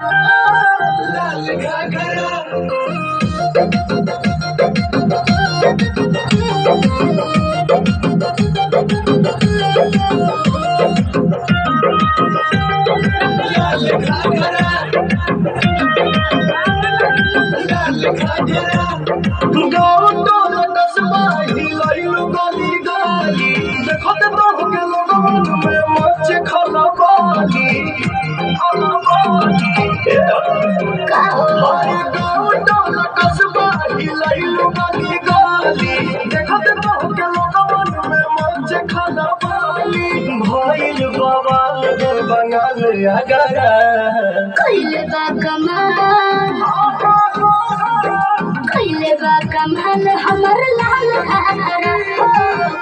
लाल घाघरा लाल घाघरा लाल घाघरा गाँव टोला कस्बा हिलैलु गली गली देखत रह के लोगवन में मच खलबाली गाँव टोला कस्बा हिलैलु गली गली देखत रह के लोगवन में मच खलबाली भइल बवाल बंगाल अगरा कइले बा कमाल हमर लाल घाघरा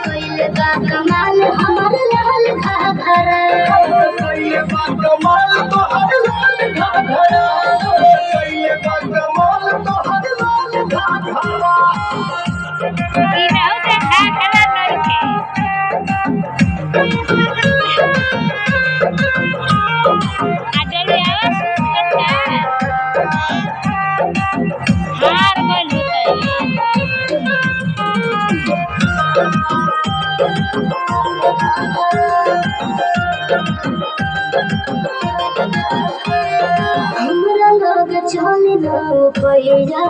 कइले बा कमाल हमर लाल घाघरा कइले बा कमाल तोहर लाल घाघरा कइले बा कमाल तोहर लाल घाघरा ई बहुत घाघरा नइखे आजलिया सुनता हार गइल हमरा लग चले न पैरा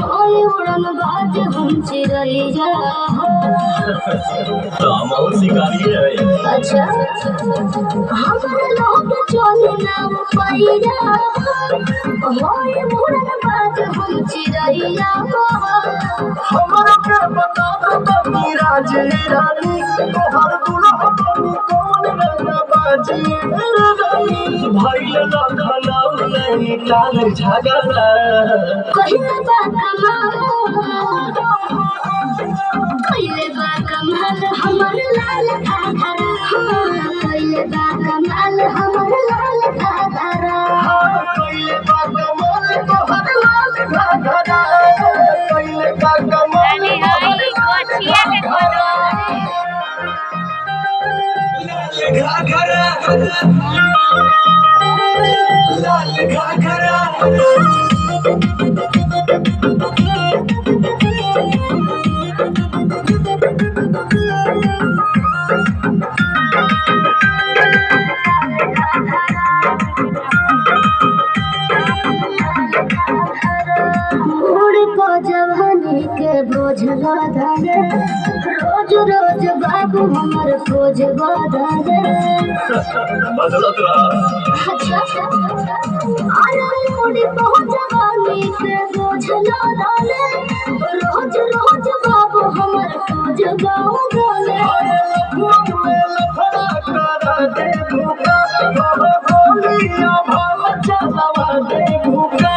होय उड़न बाज हम चिरैया रामो शिकारी है अच्छा हमरा लग चले न पैरा होय उड़न बाज हम चिरैया हमरा के बता दो राज रानी तोहर दुल्हा बनी कौन गाना बाजी भइल लखनऊ नहीं लाल झगड़ा कइले बा कमाल हमर लाल घाघरा कइले बा कमाल हमर लाल घाघरा कइले बा कमाल तोहर लाल घाघरा कइले बा कमाल रानी हई गोछिया के कोनो लाल घाघरा लाल घाघरा उड़ को जवानी के बोझ धरे रोज रोज बाबू हमर खोज धरे बदलत रहा अरे उड़ को जवानी के बोझ धरे रोज रोज बाबू हमर खोज धरे मन में लफड़ा करा दे भूखा बोलिया भाव चलावा दे भूखा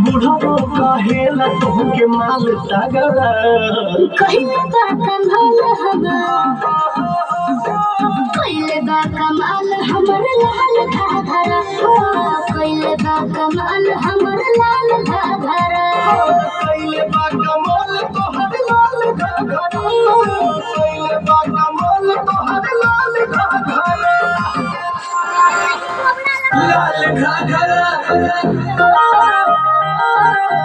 बुढ़ो कहेला तोहके माल तगड़ा कहिया बा कमाल हम